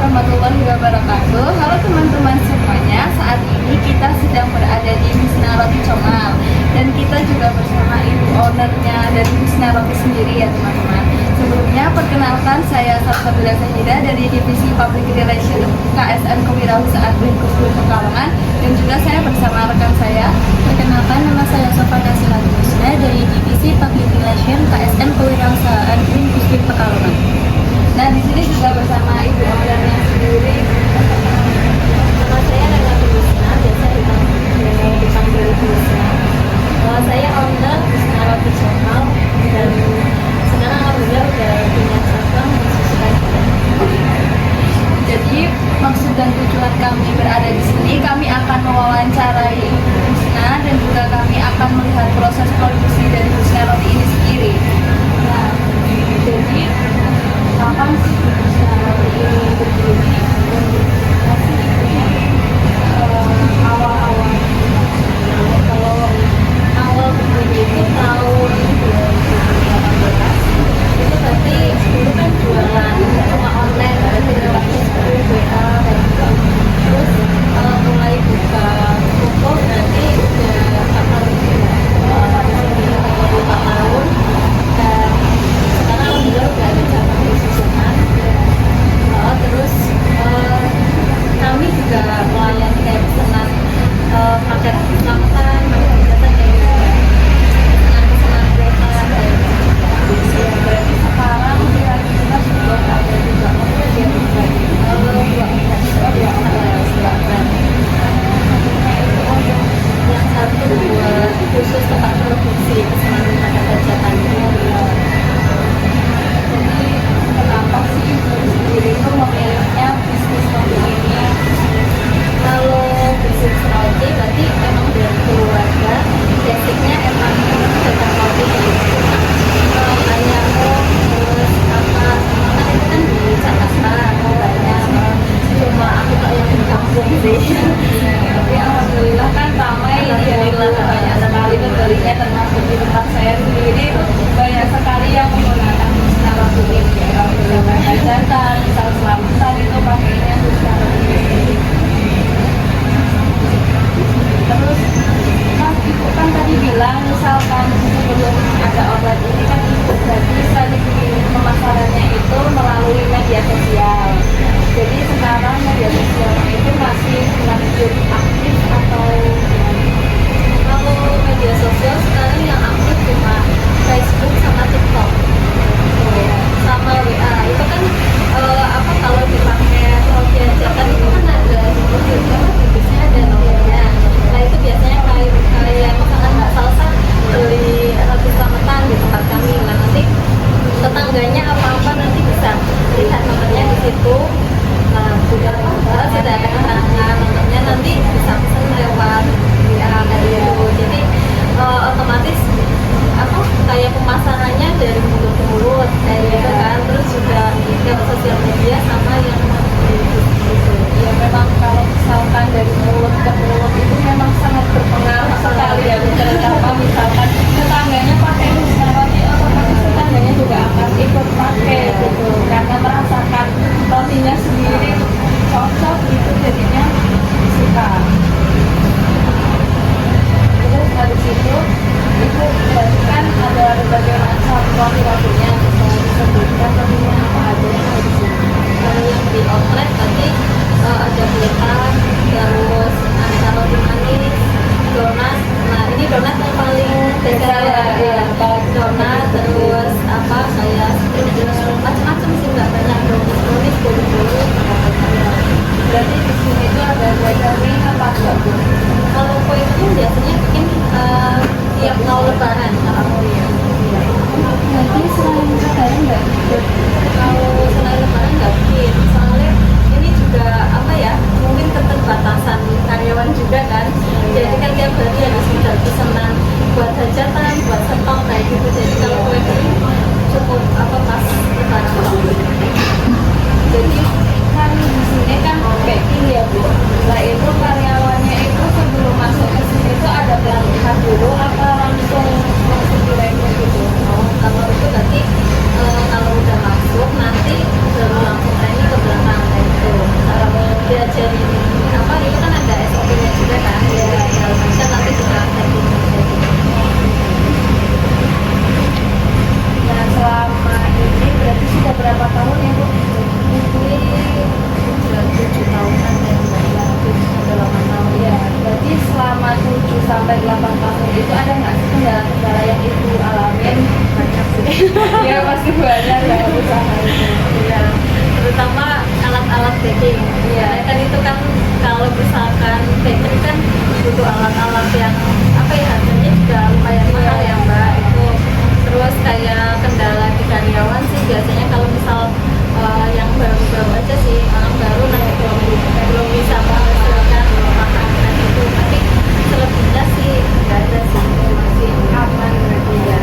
warahmatullahi wabarakatuh. Halo teman-teman semuanya. Saat ini kita sedang berada di Husna Roti Comal dan kita juga bersama ibu ownernya dari Husna Roti sendiri ya teman-teman. Sebelumnya perkenalkan, saya Sabila Zahida dari Divisi Public Relations KSN Kewirausahaan Bengkulu Pekalongan, dan juga saya bersama rekan saya. Perkenalkan, nama saya Sofa Kasilat Husna dari Divisi Public Relations KSN Kewirausahaan Bengkulu Pekalongan. Nah, di sini juga bersama ibu ownernya sendiri. Nama saya Rana Husna, biasa dipanggil Husna. Saya owner Husna Roti Comal dan sekarang alhamdulillah udah punya cabang di Susukan. Jadi maksud dan tujuan kami berada di sini, kami akan mewawancarai Husna dan juga kami akan melihat proses produksi dari Husna Roti ini sendiri. Nah, jadi kapan sih Husna Roti ini berdiri? Masih awal-awal. Kalau awal berdiri itu tahun 2018, itu berarti dulu kan jualan cuma online, berarti lewatnya seperti WA dan gitu. Terus mulai buka toko berarti udah 4 tahun juga, udah 4 tahun, dan sekarang alhamdulillah udah ada cabang di Susukan. Terus kami juga melayani kayak pesanan paket makan, paket hajatan kayak gitu, pesanan kereta kayak gitu. Berarti sekarang kira-kira sudah ada juga outlet yang berbagi. Yang satu buat khusus tempat produksi pesanan paket hajatan. Jadi kenapa sih ibu sendiri itu memilihnya bisnis roti ini? Kalau bisnis roti berarti emang dari keluarga, basicnya emang dagang roti gitu. Ayahku terus apa kan itu kan di Jakarta banyak, cuma aku tak yang di kampung sih. Tapi alhamdulillah kan ramai ya, Alhamdulillah. banyak sekali pembelinya, termasuk di tempat saya sendiri banyak sekali yang menggunakan Husna Roti ini. Kalau misalkan hajatan, misal selamatan itu pakainya Husna Roti ini. Terus Mas, ibu kan tadi bilang misalkan sebelum ada outlet ini kan ibu berarti strategi pemasarannya itu melalui media sosial. Jadi sekarang media sosialnya itu masih lanjut aktif atau Kalau media sosial sekarang yang aktif cuma Facebook sama TikTok. Sama WA itu kan apa kalau dipakai roti hajatan itu kan ada bisnisnya ada nomornya. Nah itu biasanya kayak misalkan Mbak Salsa beli roti selamatan di tempat kami, nah nanti tetangganya apa nanti bisa lihat nomornya di situ. Nah sudah ada keterangan nomornya, nanti bisa pesan lewat WA kayak gitu. Jadi otomatis apa kayak pemasarannya dari mulut ke mulut kayak gitu kan. Terus juga lewat sosial media sama yang gitu. ya memang kalau misalkan dari mulut ke mulut itu memang sangat berpengaruh sekali ya, terutama misalkan tetangganya pakai Husna Roti, otomatis tetangganya juga akan ikut pakai gitu, karena merasakan rotinya sendiri cocok gitu, jadinya suka. Terus dari situ itu berarti kan ada berbagai macam roti-rotinya, bisa disebutkan rotinya apa aja yang ada di sini. Kalau yang di outlet tadi ada buletan, terus ada roti manis, donat. Nah ini donat yang paling spesial ya, donat, terus apa kayak macam-macam sih, nggak banyak, brownies, bolu-bolu. Berarti di sini itu ada jajanan apa enggak Bu? Kalau kue itu biasanya bikin tiap mau lebaran. Nanti selain lebaran enggak? Kalau selain lebaran nggak bikin, soalnya ini juga apa ya, mungkin keterbatasan karyawan juga kan. Jadi kan tiap hari harus minta pesanan buat hajatan, buat stok kayak gitu. Jadi kalau kue kering cukup apa pas lebaran. Jadi kan di sini kan packing ya Bu. Lah itu karyawannya itu sebelum masuk ke sini itu ada pelatihan dulu apa langsung direkrut gitu? Kalau itu nanti kalau udah masuk nanti baru langsung training ke belakang kayak gitu. Ya pasti banyak ya usaha itu. Iya, terutama alat-alat baking. Iya, kan itu kan kalau misalkan baking kan butuh alat-alat yang apa ya, harganya juga lumayan mahal ya Mbak. Itu terus kayak kendala di karyawan sih biasanya kalau misal yang baru-baru aja sih, orang baru nanti belum bisa menghasilkan makanan itu. Tapi selebihnya sih nggak ada sih, masih aman berarti ya.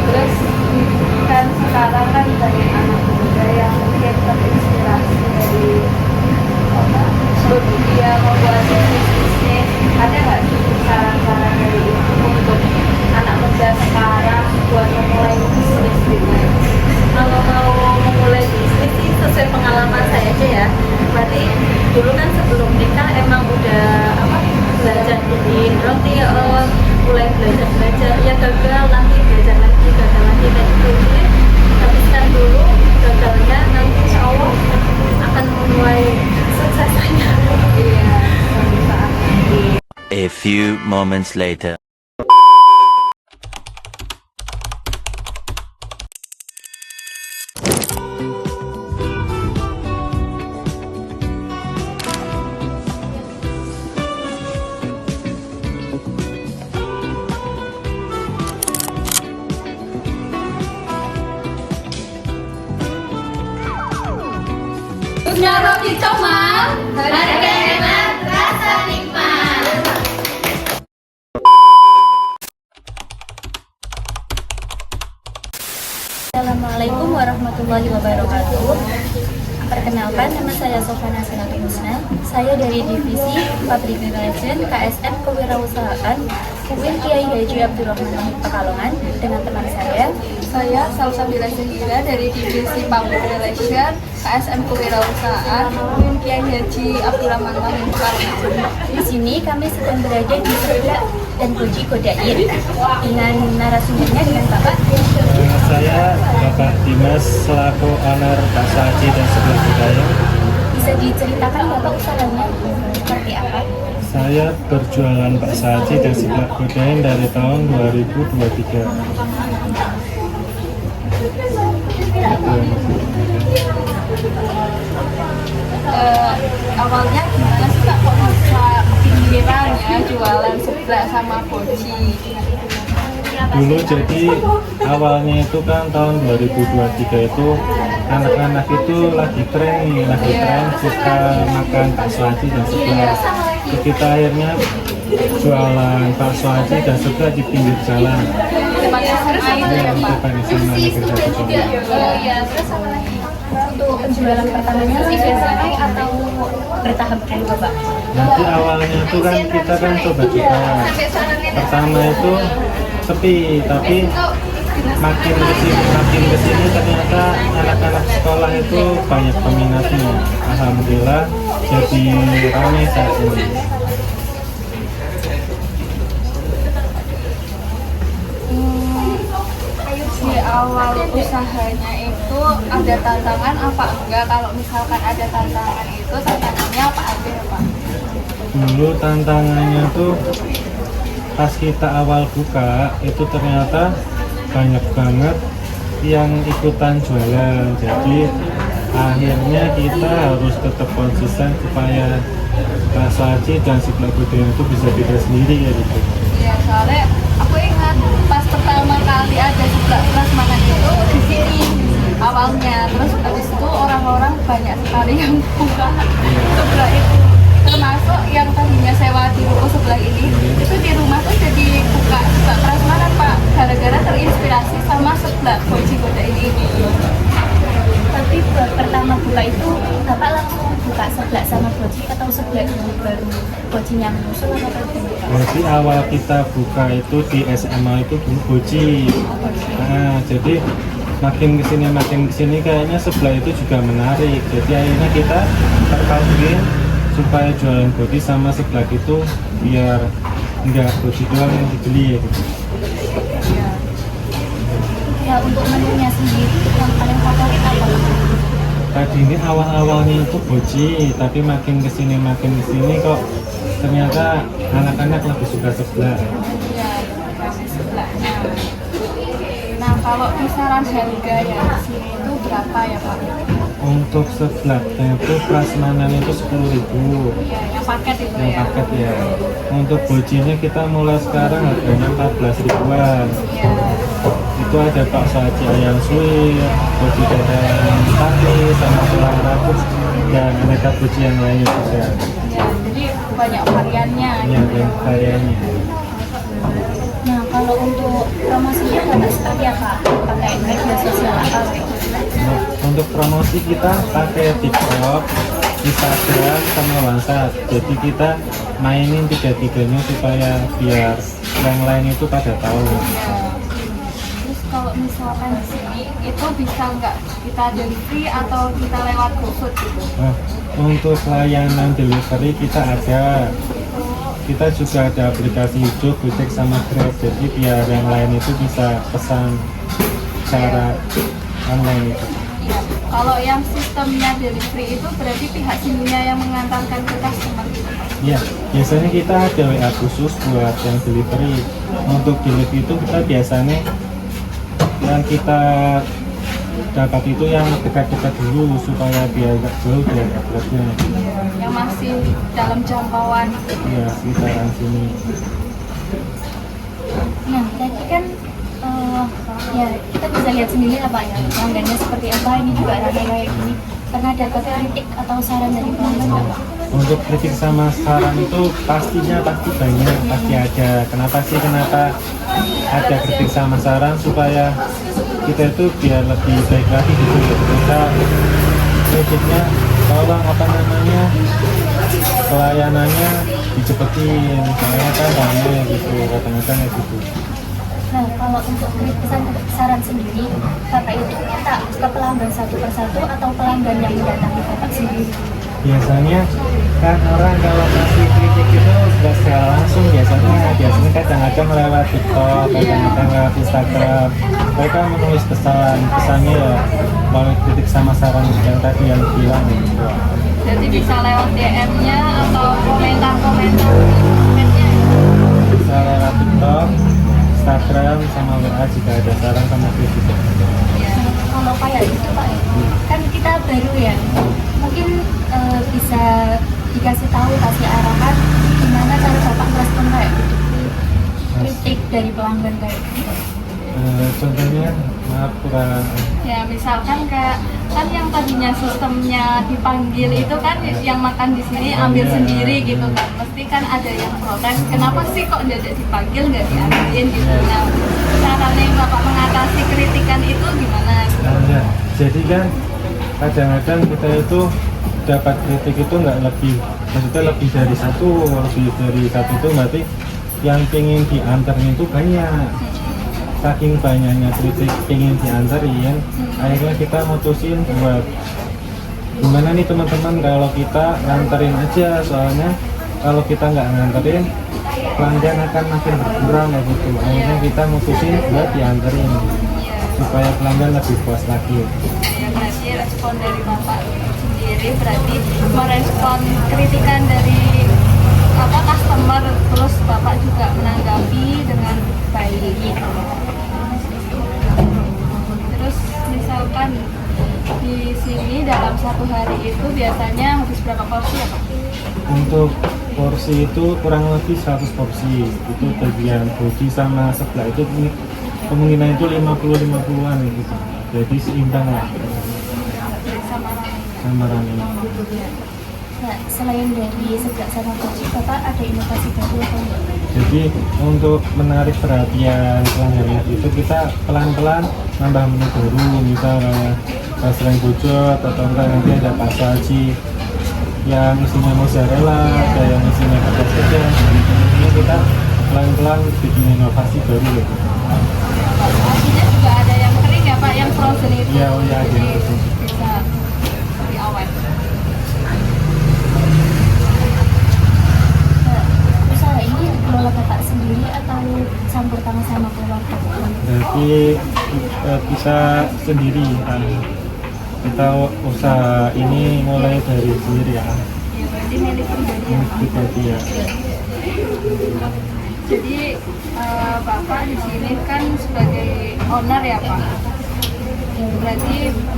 Terus kan sekarang kan banyak anak muda yang mungkin terinspirasi dari dia membuat bisnis. Ada nggak sih saran-saran dari ibu untuk anak muda sekarang buat memulai bisnis gitu? Kalau mau memulai bisnis sih sesuai pengalaman saya aja ya. Berarti dulu kan sebelum nikah emang udah apa, belajar bikin roti, mulai belajar ya gagal, nanti belajar lagi, gagal lagi kayak gitu. Jadi habiskan dulu gagalnya, nanti insya Allah akan menuai suksesnya. Iya, suatu saat nanti. A few moments later. Busnya roti comal, harga hemat, rasa nikmat. Assalamualaikum warahmatullahi wabarakatuh. Perkenalkan, nama saya Sofana Sinati Husna. Saya dari Divisi Public Relations KSM Kewirausahaan UIN Kiai Haji Abdurrahman Wahid Pekalongan dengan teman saya. Saya Salsabila Zahira dari Divisi Public Relations KSM Kewirausahaan UIN Kiai Haji Abdurrahman Wahid Pekalongan. Di sini kami sedang berada di Seblak dan Goji Godain dengan narasumbernya dengan Bapak. Saya Bapak Dimas selaku owner Bakso Aci dan Seblak Budaya. Bisa diceritakan Bapak usahanya seperti apa? Saya berjualan bakso aci dan seblak Budaya dari tahun 2023. Awalnya gimana sih Kak, kok bisa kepikiran ya jualan seblak sama goji? Dulu jadi awalnya itu kan tahun 2023 itu anak-anak itu lagi tren nih, lagi tren suka makan bakso aci dan seblak. Kita akhirnya jualan bakso aci dan seblak di pinggir jalan. Depan SMA itu ya Pak? Depan SMA Negeri 1 Solo. Oh iya, terus apa lagi? Untuk penjualan pertamanya sih selesai atau bertahap dulu Bapak? Nanti awalnya itu kan kita kan coba-coba. Pertama itu sepi, tapi makin kesini ternyata anak-anak sekolah itu banyak peminatnya. Alhamdulillah jadi ramai saat ini. Di awal usahanya itu ada tantangan apa enggak? Kalau misalkan ada tantangan itu, tantangannya apa aja ya Pak? Dulu tantangannya tuh pas kita awal buka itu ternyata banyak banget yang ikutan jualan. Jadi akhirnya kita harus tetap konsisten supaya bakso aci dan seblak Budaya itu bisa beda sendiri ya gitu. Iya, soalnya aku ingat pas pertama kali ada seblak prasmanan itu di sini awalnya, terus habis itu orang-orang banyak sekali yang buka seblak itu, termasuk yang tadinya sewa di ruko sebelah ini, itu di rumah tuh jadi buka seblak prasmanan Pak, gara-gara terinspirasi sama seblak goji Godain ini. Tapi pertama buka itu Bapak langsung buka seblak sama goji atau seblak dulu baru gojinya menyusul atau gimana? Jadi awal kita buka itu di SMA itu dulu goji. Nah, jadi makin kesini kayaknya sebelah itu juga menarik. Jadi akhirnya kita terpancing supaya jualan goji sama sebelah itu biar enggak goji doang yang dibeli ya gitu. Ya untuk menunya sendiri yang paling favorit apa? tadi ini awalnya itu boci, tapi makin kesini kok ternyata anak-anak lebih suka seblak. Ya, kasih sebelahnya. Nah, kalau kisaran harga ya di sini itu berapa ya Pak? Untuk seblaknya itu prasmanan itu 10.000. Ya, yang paket itu Yang ya. paket ya. Untuk bocinya kita mulai sekarang harganya 14 ribuan. Iya. Itu ada bakso aci ayam suwir, boci dada ayam sapi, sama tulang rabus, dan aneka boci yang lainnya juga. Ya, jadi banyak variannya. Ya, dan variannya. Nah, kalau untuk promosinya Bapak seperti apa? Pakai media sosial apa gitu? Untuk promosi kita pakai TikTok, Instagram, sama WhatsApp. Jadi kita mainin tiga-tiganya supaya biar yang lain itu pada tahu. Ya. Terus kalau misalkan di sini itu bisa nggak kita delivery atau kita lewat GoFood gitu? Nah, untuk layanan delivery kita ada. Kita juga ada aplikasi hijau, Gojek sama Grab. Jadi biar yang lain itu bisa pesan secara online itu. Iya. Kalau yang sistemnya delivery itu berarti pihak sininya yang mengantarkan ke customer gitu Pak? Ya, biasanya kita ada WA khusus buat yang delivery. Untuk delivery itu kita biasanya yang kita dapat itu yang dekat-dekat dulu supaya biar nggak jauh dari uploadnya. Yang masih dalam jangkauan. Ya, sekitaran sini. Nah, tadi kan ya kita bisa lihat sendiri lah Pak ya, pelanggannya seperti apa, ini juga rame kayak gini. Pernah dapat kritik atau saran dari pelanggan nggak Pak? Untuk kritik sama saran itu pastinya pasti banyak, pasti ada. Kenapa ada kritik sama saran supaya kita itu biar lebih baik lagi gitu ya. Kita kritiknya tolong pelayanannya dicepetin, soalnya kan rame gitu, kadang-kadang ya gitu. Nah, kalau untuk kritisan saran sendiri, Bapak itu minta ke pelanggan satu persatu atau pelanggan yang mendatangi Bapak sendiri? Biasanya kan orang kalau kasih kritik itu nggak secara langsung, biasanya kadang-kadang lewat TikTok, kadang-kadang lewat Instagram. Mereka menulis pesannya ya melalui kritik sama saran yang tadi yang bilang gitu. Jadi bisa lewat DM-nya atau komentar-komentar di komennya. Bisa lewat TikTok, Instagram, sama WA jika ada saran sama kritik. Ya. Kalau kayak gitu Pak, kan kita baru ya, mungkin bisa dikasih tahu, kasih arahan gimana cara Bapak merespon kayak gitu, kritik dari pelanggan kayak gitu. Contohnya, maaf kurang. Ya misalkan kayak kan yang tadinya sistemnya dipanggil itu kan yang makan di sini ambil sendiri gitu kan, mesti kan ada yang protes kenapa sih kok tidak dipanggil nggak diambilin gitu. Nah caranya Bapak mengatasi kritikan itu gimana? Ya, jadi kan kadang-kadang kita itu dapat kritik itu nggak lebih, maksudnya lebih dari satu itu berarti yang pengen diantarin itu banyak. Saking banyaknya kritik pengen diantarin, akhirnya kita mutusin buat gimana nih teman-teman kalau kita nganterin aja, soalnya kalau kita nggak nganterin pelanggan akan makin berkurang ya gitu. Akhirnya kita mutusin buat dianterin supaya pelanggan lebih puas lagi. Ya berarti respon dari Bapak sendiri berarti merespon kritikan dari customer, terus Bapak juga menanggapi dengan baik. Terus misalkan di sini dalam satu hari itu biasanya habis berapa porsi ya Pak? Untuk porsi itu kurang lebih 100 porsi. Itu bagian boci sama sebelah itu kemungkinan itu 50-50an gitu. Jadi seimbang lah sama rame. Nah, selain dari seblak sama boci, Bapak ada inovasi baru atau enggak? Jadi untuk menarik perhatian pelanggan itu kita pelan-pelan nambah menu baru, misalnya basreng bojot atau enggak nanti ada bakso aci yang isinya mozzarella, ada yang isinya pedas saja. Ini kita pelan-pelan bikin inovasi baru gitu. Acinya juga ada yang kering ya Pak, yang frozen itu. Iya, oh iya, ada yang Jadi frozen. bisa diawet. Nah, usaha ini dikelola Bapak sendiri atau campur tangan sama keluarga? Jadi bisa sendiri kan. kita usaha ini mulai dari sendiri ya. Ya, berarti milik pribadi ya Pak. Pribadi ya. Jadi Bapak di sini kan sebagai owner ya Pak. Berarti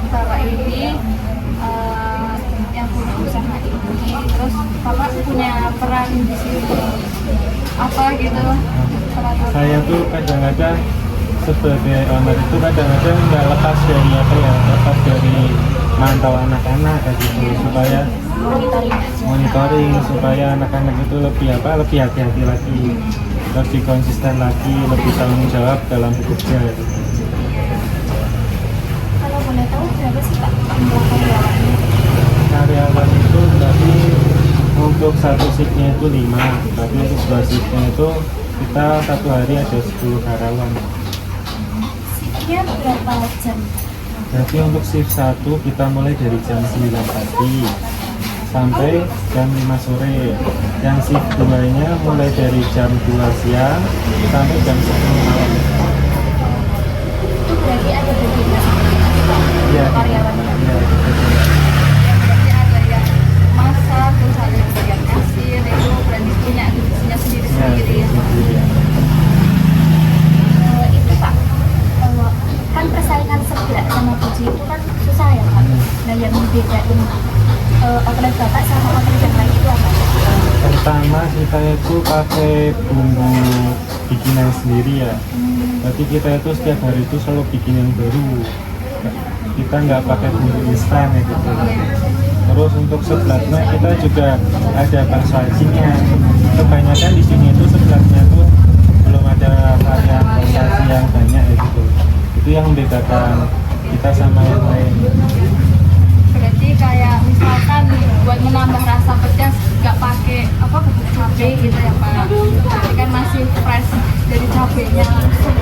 Bapak ini yang punya usaha ini, terus Bapak punya peran di sini apa gitu? Saya tuh kadang-kadang sebagai owner itu kadang-kadang nggak lepas dari apa ya, lepas dari mantau anak-anak kayak gitu, supaya monitoring supaya anak-anak itu lebih hati-hati lagi, lebih konsisten lagi, lebih tanggung jawab dalam bekerja gitu. Kalau boleh tahu berapa sih Pak jumlah karyawannya? Karyawan itu berarti untuk satu shiftnya itu 5, tapi untuk 2 shiftnya itu kita satu hari ada 10 karyawan. Shiftnya berapa jam? Berarti untuk shift 1 kita mulai dari jam 9 pagi sampai jam 5 sore. Yang shift 2-nya mulai dari jam 2 siang sampai jam 10 malam. Itu berarti ada bagian Iya, karyawannya. iya, Berarti ada yang masak, terus ada yang bagian kasir, itu berarti punya divisinya sendiri-sendiri ya Pak. iya. Itu Pak, kan persaingan sebelah sama Puji itu kan susah ya Pak. Nah yang membedain outlet Bapak sama outlet yang lain itu apa? Pertama kita itu pakai bumbu bikinan sendiri ya. Berarti kita itu setiap hari itu selalu bikin yang baru. Kita nggak pakai bumbu instan ya gitu. Terus untuk sebelahnya kita juga ada bakso acinya. Kebanyakan di sini itu sebelahnya tuh belum ada varian bakso aci yang banyak ya gitu. Itu yang membedakan kita sama yang lain. Berarti kayak misalkan buat menambah rasa pedas nggak pakai apa bubuk cabai gitu ya Pak. Tapi kan masih fresh dari cabenya langsung.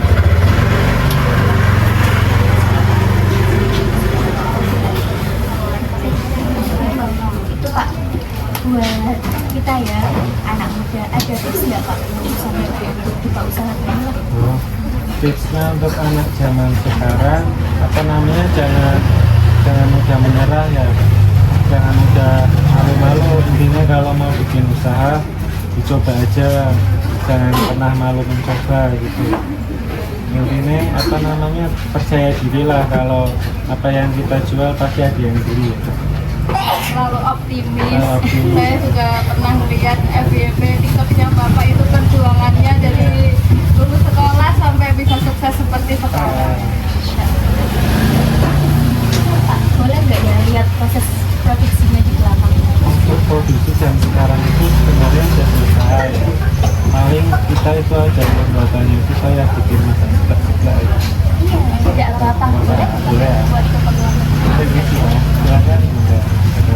Itu Pak, buat kita ya anak muda ada tips nggak Pak untuk sampai buka usaha ini? Oh, tipsnya untuk anak zaman sekarang apa namanya, jangan mudah menyerah ya, jangan mudah malu-malu. Intinya kalau mau bikin usaha dicoba aja, jangan pernah malu mencoba gitu. Intinya apa namanya, percaya diri lah, kalau apa yang kita jual pasti ada yang beli. Selalu optimis. Selalu optimis. Saya juga pernah melihat FYP TikToknya Bapak itu perjuangannya dari lulus sekolah sampai bisa sukses seperti sekarang. Pak, boleh nggak ya lihat proses produksinya di belakang? Untuk produksi jam sekarang itu sebenarnya sudah selesai. Paling kita itu aja pembuatannya itu saya bikin masak seblak ya. Iya, tidak apa-apa. Boleh Boleh ya. buat keperluan. Gitu ya. Silakan. Udah. Ada.